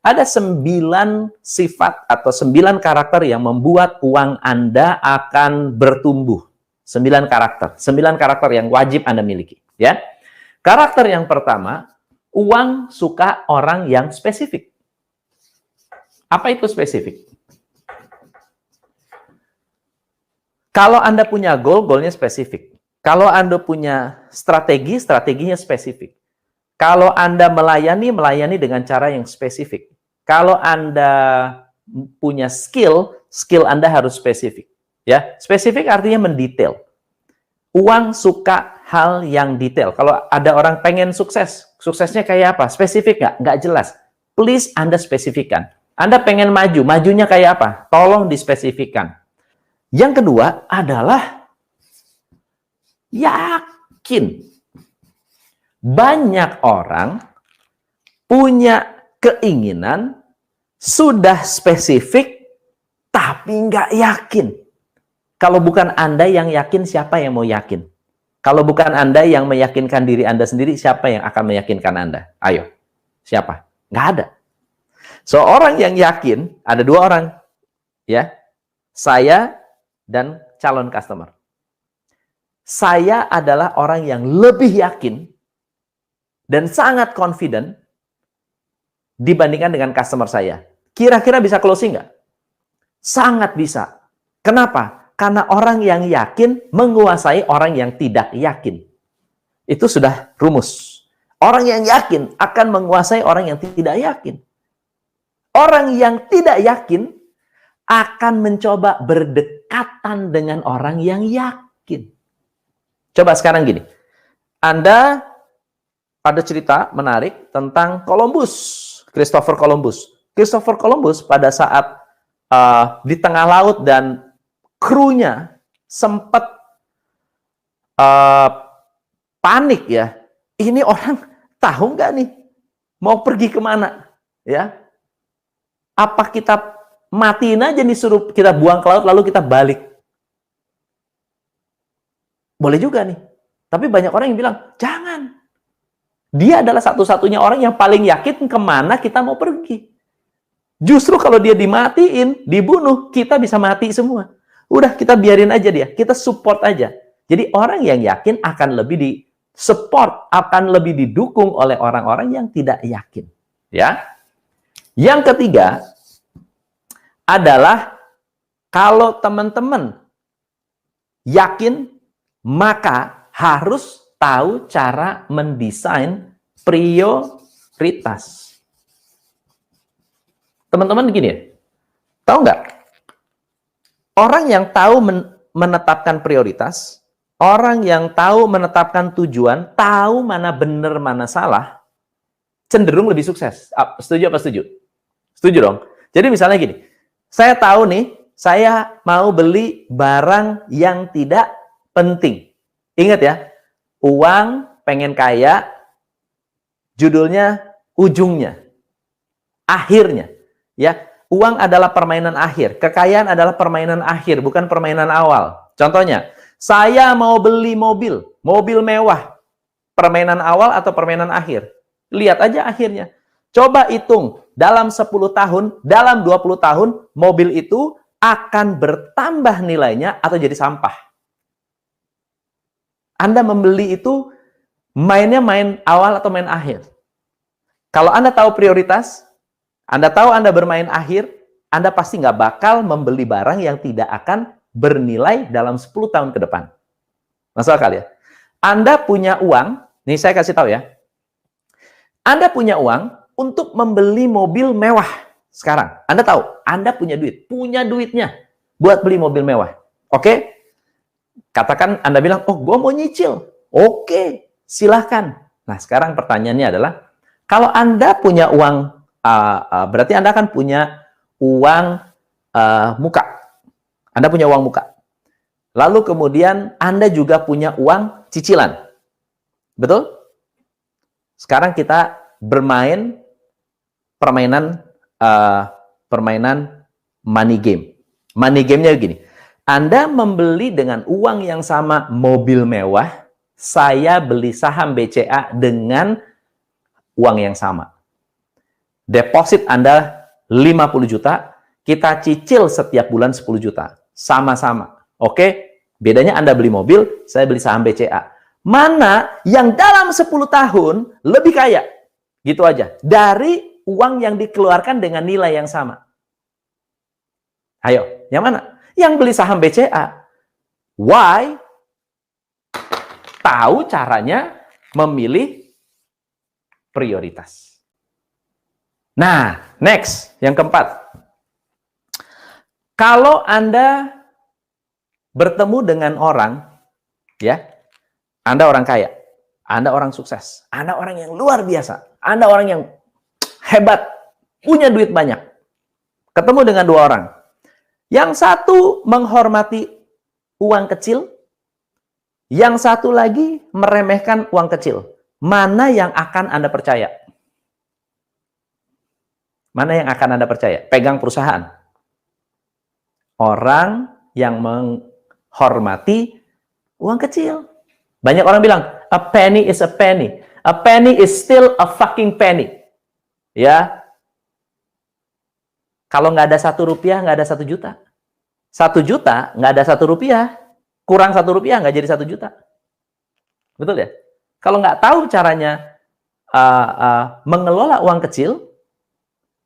Ada 9 sifat atau 9 karakter yang membuat uang Anda akan bertumbuh. 9 karakter. 9 karakter yang wajib Anda miliki. Ya. Karakter yang pertama, uang suka orang yang spesifik. Apa itu spesifik? Kalau Anda punya goal, goalnya spesifik. Kalau Anda punya strategi, strateginya spesifik. Kalau Anda melayani, melayani dengan cara yang spesifik. Kalau Anda punya skill, skill Anda harus spesifik. Ya, spesifik artinya mendetail. Uang suka hal yang detail. Kalau ada orang pengen sukses, suksesnya kayak apa? Spesifik nggak? Nggak jelas. Please Anda spesifikkan. Anda pengen maju, majunya kayak apa? Tolong dispesifikkan. Yang kedua adalah yakin. Banyak orang punya keinginan, sudah spesifik, tapi nggak yakin. Kalau bukan Anda yang yakin, siapa yang mau yakin? Kalau bukan Anda yang meyakinkan diri Anda sendiri, siapa yang akan meyakinkan Anda? Ayo, siapa? Nggak ada. So, orang yang yakin, ada 2 orang. Ya, saya dan calon customer. Saya adalah orang yang lebih yakin dan sangat confident dibandingkan dengan customer saya. Kira-kira bisa closing nggak? Sangat bisa. Kenapa? Karena orang yang yakin menguasai orang yang tidak yakin. Itu sudah rumus. Orang yang yakin akan menguasai orang yang tidak yakin. Orang yang tidak yakin akan mencoba berdekatan dengan orang yang yakin. Coba sekarang gini. Anda ada cerita menarik tentang Columbus, Christopher Columbus. Christopher Columbus pada saat di tengah laut dan krunya sempat panik ya. Ini orang tahu nggak nih mau pergi kemana? Ya, apa kita matiin aja nih, suruh kita buang ke laut lalu kita balik? Boleh juga nih. Tapi banyak orang yang bilang jangan. Dia adalah satu-satunya orang yang paling yakin kemana kita mau pergi. Justru kalau dia dimatiin, dibunuh, kita bisa mati semua. Udah, kita biarin aja dia. Kita support aja. Jadi orang yang yakin akan lebih di-support, akan lebih didukung oleh orang-orang yang tidak yakin. Ya. Yang ketiga adalah kalau teman-teman yakin, maka harus tahu cara mendesain prioritas. Teman-teman gini ya, tahu nggak? Orang yang tahu menetapkan prioritas, orang yang tahu menetapkan tujuan, tahu mana benar, mana salah, cenderung lebih sukses. Setuju apa setuju? Setuju dong. Jadi misalnya gini, saya tahu nih, saya mau beli barang yang tidak penting. Ingat ya, uang pengen kaya, judulnya ujungnya, akhirnya. Ya, uang adalah permainan akhir, kekayaan adalah permainan akhir, bukan permainan awal. Contohnya, saya mau beli mobil mewah, permainan awal atau permainan akhir? Lihat aja akhirnya. Coba hitung, dalam 10 tahun, dalam 20 tahun, mobil itu akan bertambah nilainya atau jadi sampah. Anda membeli itu mainnya main awal atau main akhir. Kalau Anda tahu prioritas, Anda tahu Anda bermain akhir, Anda pasti nggak bakal membeli barang yang tidak akan bernilai dalam 10 tahun ke depan. Masuk akal ya? Anda punya uang, nih saya kasih tahu ya. Anda punya uang untuk membeli mobil mewah sekarang. Anda tahu, Anda punya duitnya buat beli mobil mewah. Oke? Katakan Anda bilang, oh gue mau nyicil. Oke, silahkan. Nah sekarang pertanyaannya adalah, kalau Anda punya uang, berarti Anda akan punya uang muka. Anda punya uang muka. Lalu kemudian Anda juga punya uang cicilan. Betul? Sekarang kita bermain permainan money game. Money game-nya gini. Anda membeli dengan uang yang sama mobil mewah, saya beli saham BCA dengan uang yang sama. Deposit Anda 50 juta, kita cicil setiap bulan 10 juta. Sama-sama. Oke? Bedanya Anda beli mobil, saya beli saham BCA. Mana yang dalam 10 tahun lebih kaya? Gitu aja. Dari uang yang dikeluarkan dengan nilai yang sama. Ayo, yang mana? Yang beli saham BCA. Why? Tahu caranya memilih prioritas. Nah, next, yang keempat. Kalau Anda bertemu dengan orang, ya, Anda orang kaya, Anda orang sukses, Anda orang yang luar biasa, Anda orang yang hebat, punya duit banyak. Ketemu dengan dua orang. Yang satu menghormati uang kecil, yang satu lagi meremehkan uang kecil. Mana yang akan Anda percaya? Mana yang akan Anda percaya? Pegang perusahaan. Orang yang menghormati uang kecil. Banyak orang bilang, a penny is a penny. A penny is still a fucking penny. Ya. Kalau nggak ada 1 rupiah, nggak ada 1 juta. 1 juta, nggak ada 1 rupiah. Kurang 1 rupiah, nggak jadi 1 juta. Betul ya? Kalau nggak tahu caranya mengelola uang kecil,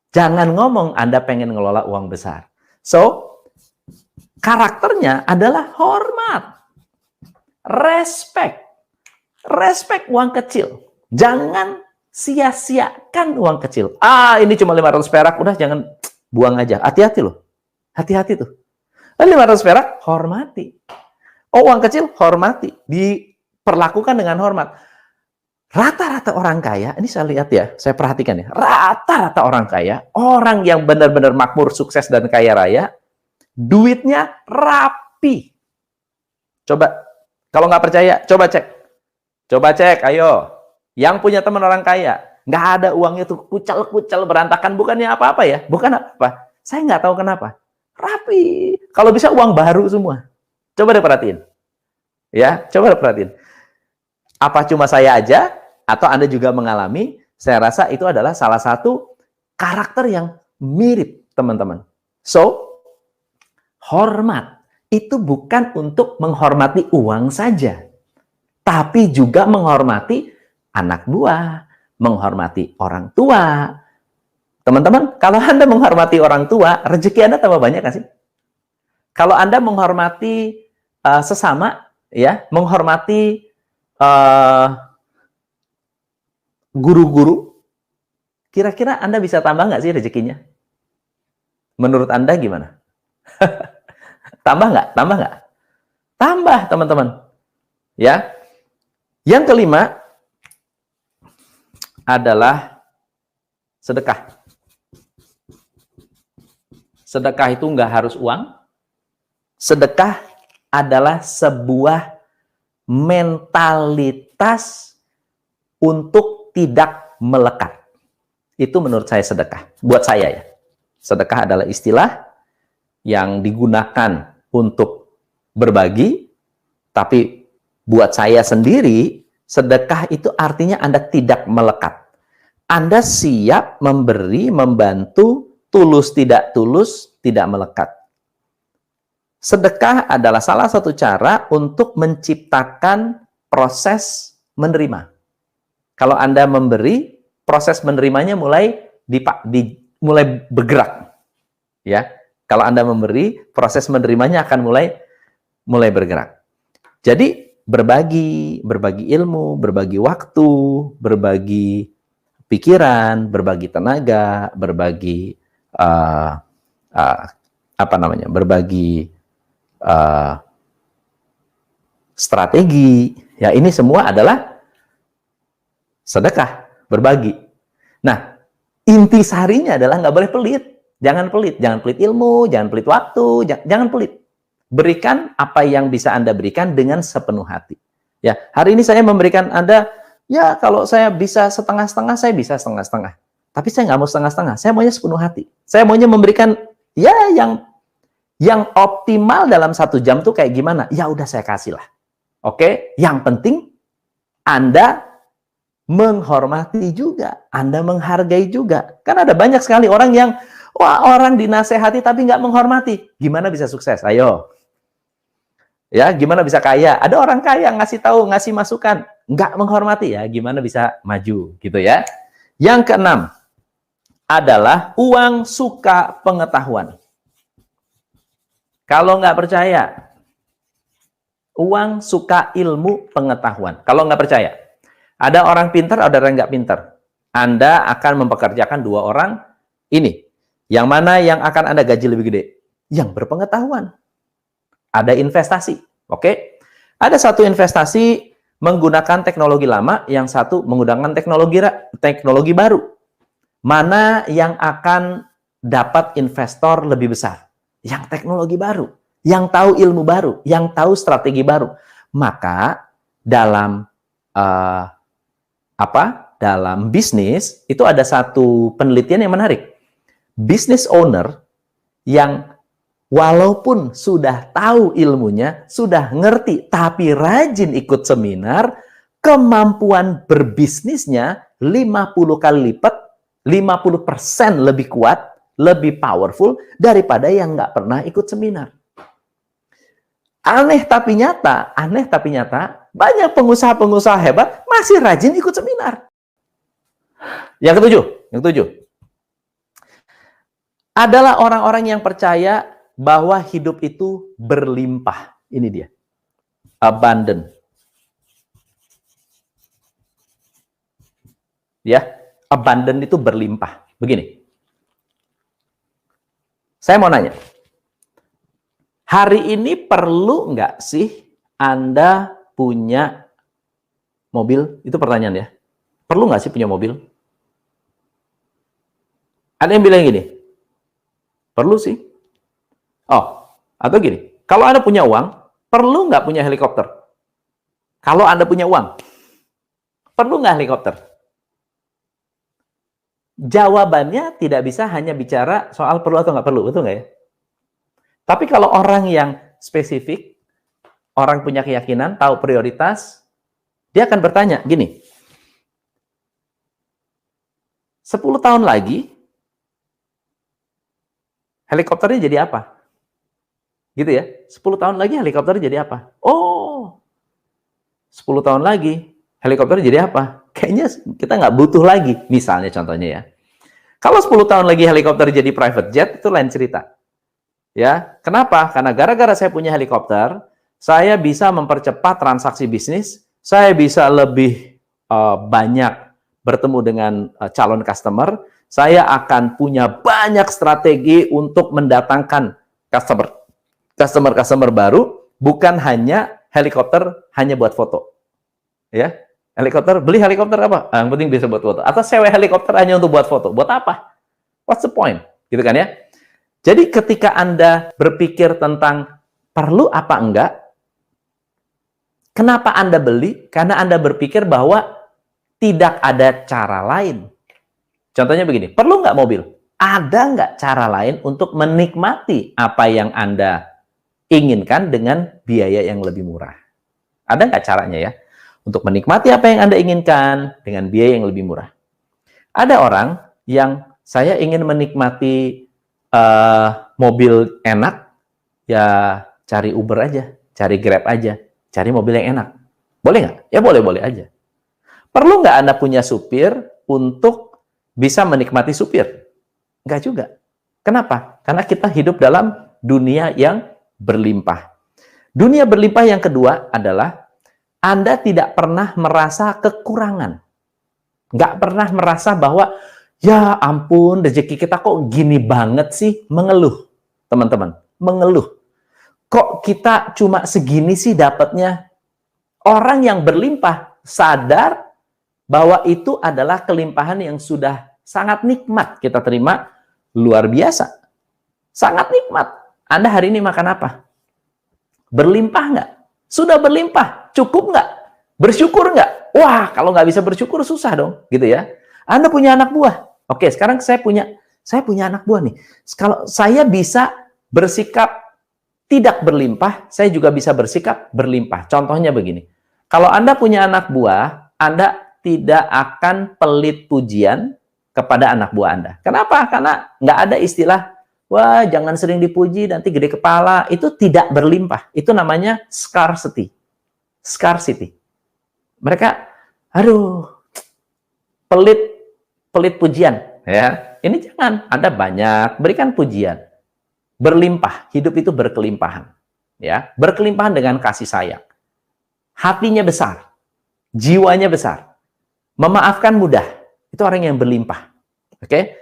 jangan ngomong Anda pengen ngelola uang besar. So, karakternya adalah hormat. Respect. Respect uang kecil. Jangan sia-siakan uang kecil. Ini cuma 500 perak, udah jangan buang aja. Hati-hati loh. Hati-hati tuh. 500 perak, hormati. Oh, uang kecil, hormati. Diperlakukan dengan hormat. Rata-rata orang kaya, ini saya lihat ya, saya perhatikan ya. Rata-rata orang kaya, orang yang benar-benar makmur, sukses, dan kaya raya, duitnya rapi. Coba, kalau nggak percaya, coba cek. Coba cek, ayo. Yang punya teman orang kaya, nggak ada uangnya tuh kucal-kucal berantakan, bukannya apa-apa ya, bukan apa. Saya nggak tahu kenapa. Rapi. Kalau bisa uang baru semua. Coba deh perhatiin. Ya, coba deh perhatiin. Apa cuma saya aja atau Anda juga mengalami? Saya rasa itu adalah salah satu karakter yang mirip, teman-teman. So, hormat itu bukan untuk menghormati uang saja, tapi juga menghormati anak buah, menghormati orang tua. Teman-teman, kalau Anda menghormati orang tua, rezeki Anda tambah banyak nggak sih? Kalau Anda menghormati sesama, ya, menghormati guru-guru, kira-kira Anda bisa tambah nggak sih rezekinya? Menurut Anda gimana? Tambah nggak? Tambah nggak? Tambah, teman-teman. Ya. Yang kelima adalah sedekah. Sedekah itu nggak harus uang. Sedekah adalah sebuah mentalitas untuk tidak melekat. Itu menurut saya sedekah. Buat saya ya. Sedekah adalah istilah yang digunakan untuk berbagi, tapi buat saya sendiri, sedekah itu artinya Anda tidak melekat. Anda siap memberi, membantu, tulus tidak tulus, tidak melekat. Sedekah adalah salah satu cara untuk menciptakan proses menerima. Kalau Anda memberi, proses menerimanya mulai bergerak. Ya. Kalau Anda memberi, proses menerimanya akan mulai bergerak. Jadi berbagi ilmu, berbagi waktu, berbagi pikiran, berbagi tenaga, berbagi berbagi strategi. Ya, ini semua adalah sedekah, berbagi. Nah, intisarinya adalah nggak boleh pelit. Jangan pelit ilmu, jangan pelit waktu, jangan pelit. Berikan apa yang bisa Anda berikan dengan sepenuh hati. Ya, hari ini saya memberikan Anda, ya kalau saya bisa setengah-setengah, saya bisa setengah-setengah. Tapi saya nggak mau setengah-setengah, saya maunya sepenuh hati. Saya maunya memberikan, ya yang optimal dalam 1 jam tuh kayak gimana? Ya udah saya kasih lah. Oke, yang penting Anda menghormati juga, Anda menghargai juga. Kan ada banyak sekali orang yang, wah, orang dinasehati tapi nggak menghormati. Gimana bisa sukses? Ayo. Ya, gimana bisa kaya? Ada orang kaya ngasih tahu, ngasih masukan, nggak menghormati, ya gimana bisa maju, gitu ya. Yang keenam adalah uang suka pengetahuan. Kalau nggak percaya, uang suka ilmu pengetahuan. Kalau nggak percaya, ada orang pintar, ada orang nggak pintar. Anda akan mempekerjakan dua orang ini. Yang mana yang akan Anda gaji lebih gede? Yang berpengetahuan. Ada investasi, oke? Ada satu investasi menggunakan teknologi lama, yang satu menggunakan teknologi baru. Mana yang akan dapat investor lebih besar? Yang teknologi baru, yang tahu ilmu baru, yang tahu strategi baru. Maka dalam dalam bisnis itu ada satu penelitian yang menarik. Business owner yang walaupun sudah tahu ilmunya, sudah ngerti, tapi rajin ikut seminar, kemampuan berbisnisnya 50 kali lipat, 50% lebih kuat, lebih powerful daripada yang nggak pernah ikut seminar. Aneh tapi nyata, banyak pengusaha-pengusaha hebat masih rajin ikut seminar. Yang ketujuh, adalah orang-orang yang percaya bahwa hidup itu berlimpah. Ini dia. Abundant. Ya, abundant itu berlimpah. Begini. Saya mau nanya. Hari ini perlu nggak sih Anda punya mobil? Itu pertanyaan ya. Perlu nggak sih punya mobil? Ada yang bilang gini. Perlu sih. Oh, atau gini, kalau Anda punya uang, perlu nggak punya helikopter? Kalau Anda punya uang, perlu nggak helikopter? Jawabannya tidak bisa hanya bicara soal perlu atau nggak perlu, betul nggak ya? Tapi kalau orang yang spesifik, orang punya keyakinan, tahu prioritas, dia akan bertanya, gini, 10 tahun lagi, helikopternya jadi apa? Gitu ya, 10 tahun lagi helikopternya jadi apa? Oh, 10 tahun lagi helikopternya jadi apa? Kayaknya kita nggak butuh lagi, misalnya contohnya ya. Kalau 10 tahun lagi helikopter jadi private jet, itu lain cerita. Ya, kenapa? Karena gara-gara saya punya helikopter, saya bisa mempercepat transaksi bisnis, saya bisa lebih banyak bertemu dengan calon customer, saya akan punya banyak strategi untuk mendatangkan customer baru, bukan hanya helikopter hanya buat foto. Ya, helikopter, beli helikopter apa? Yang penting bisa buat foto. Atau sewa helikopter hanya untuk buat foto. Buat apa? What's the point? Gitu kan ya? Jadi ketika Anda berpikir tentang perlu apa enggak, kenapa Anda beli? Karena Anda berpikir bahwa tidak ada cara lain. Contohnya begini, perlu nggak mobil? Ada nggak cara lain untuk menikmati apa yang Anda inginkan dengan biaya yang lebih murah? Ada nggak caranya ya? Untuk menikmati apa yang Anda inginkan dengan biaya yang lebih murah. Ada orang yang saya ingin menikmati mobil enak, ya cari Uber aja, cari Grab aja, cari mobil yang enak. Boleh nggak? Ya boleh-boleh aja. Perlu nggak Anda punya supir untuk bisa menikmati supir? Nggak juga. Kenapa? Karena kita hidup dalam dunia yang berlimpah. Dunia berlimpah yang kedua adalah Anda tidak pernah merasa kekurangan. Nggak pernah merasa bahwa, ya ampun, rezeki kita kok gini banget sih? Mengeluh, teman-teman. Mengeluh. Kok kita cuma segini sih dapatnya? Orang yang berlimpah sadar bahwa itu adalah kelimpahan yang sudah sangat nikmat kita terima, luar biasa. Sangat nikmat. Anda hari ini makan apa? Berlimpah nggak? Sudah berlimpah, cukup nggak? Bersyukur nggak? Wah, kalau nggak bisa bersyukur susah dong, gitu ya. Anda punya anak buah. Oke, sekarang saya punya anak buah nih. Kalau saya bisa bersikap tidak berlimpah, saya juga bisa bersikap berlimpah. Contohnya begini. Kalau Anda punya anak buah, Anda tidak akan pelit pujian kepada anak buah Anda. Kenapa? Karena nggak ada istilah, wah jangan sering dipuji, nanti gede kepala. Itu tidak berlimpah. Itu namanya scarcity. Scarcity. Mereka, aduh, pelit pujian. Ya, ini jangan. Anda banyak, berikan pujian. Berlimpah. Hidup itu berkelimpahan. Ya, berkelimpahan dengan kasih sayang. Hatinya besar. Jiwanya besar. Memaafkan mudah. Itu orang yang berlimpah. Oke?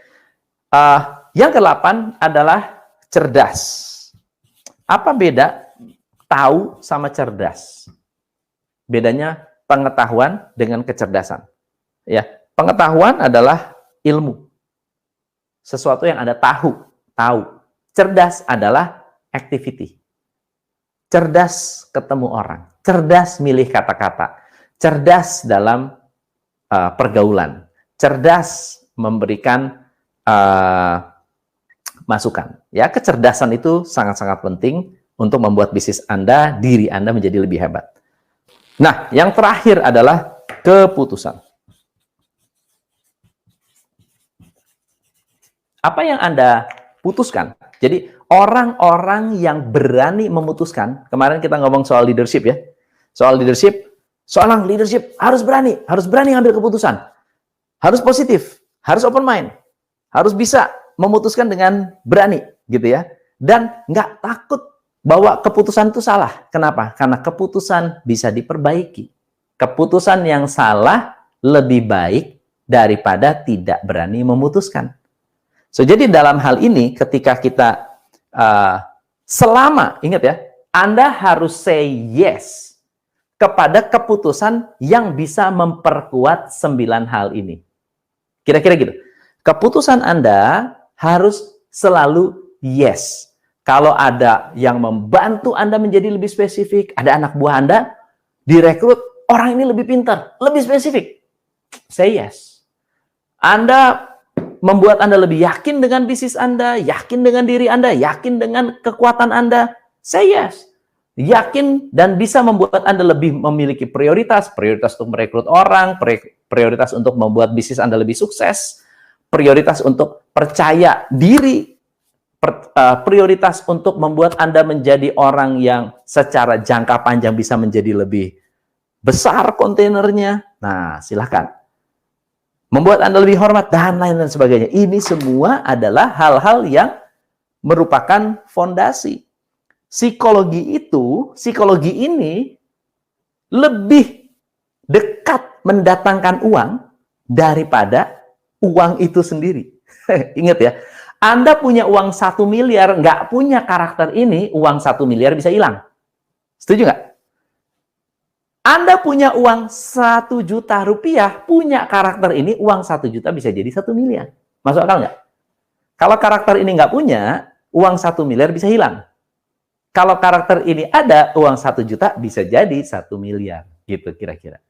Yang ke-8 adalah cerdas. Apa beda tahu sama cerdas? Bedanya pengetahuan dengan kecerdasan. Ya, pengetahuan adalah ilmu. Sesuatu yang Anda tahu. Cerdas adalah activity. Cerdas ketemu orang. Cerdas milih kata-kata. Cerdas dalam pergaulan, cerdas memberikan masukan. Ya, kecerdasan itu sangat-sangat penting untuk membuat bisnis Anda, diri Anda menjadi lebih hebat. Nah, yang terakhir adalah keputusan. Apa yang Anda putuskan? Jadi, orang-orang yang berani memutuskan, kemarin kita ngomong soal leadership ya. Soal leadership, seorang leadership harus berani ambil keputusan. Harus positif, harus open mind, harus bisa memutuskan dengan berani, gitu ya. Dan nggak takut bahwa keputusan itu salah. Kenapa? Karena keputusan bisa diperbaiki. Keputusan yang salah lebih baik daripada tidak berani memutuskan. Jadi dalam hal ini, ketika kita ingat ya, Anda harus say yes kepada keputusan yang bisa memperkuat 9 hal ini. Kira-kira gitu. Keputusan Anda harus selalu yes. Kalau ada yang membantu Anda menjadi lebih spesifik, ada anak buah Anda direkrut, orang ini lebih pintar, lebih spesifik. Say yes. Anda membuat Anda lebih yakin dengan bisnis Anda, yakin dengan diri Anda, yakin dengan kekuatan Anda. Say yes. Yakin dan bisa membuat Anda lebih memiliki prioritas untuk merekrut orang, prioritas untuk membuat bisnis Anda lebih sukses, prioritas untuk percaya diri, prioritas untuk membuat Anda menjadi orang yang secara jangka panjang bisa menjadi lebih besar kontainernya. Nah, silakan. Membuat Anda lebih hormat, dan lain sebagainya. Ini semua adalah hal-hal yang merupakan fondasi. Psikologi ini lebih dekat mendatangkan uang daripada uang itu sendiri. Ingat ya, Anda punya uang 1 miliar, nggak punya karakter ini, uang 1 miliar bisa hilang. Setuju nggak? Anda punya uang 1 juta rupiah, punya karakter ini, uang 1 juta bisa jadi 1 miliar. Masuk akal nggak? Kalau karakter ini nggak punya, uang 1 miliar bisa hilang. Kalau karakter ini ada, uang 1 juta bisa jadi 1 miliar. Gitu kira-kira.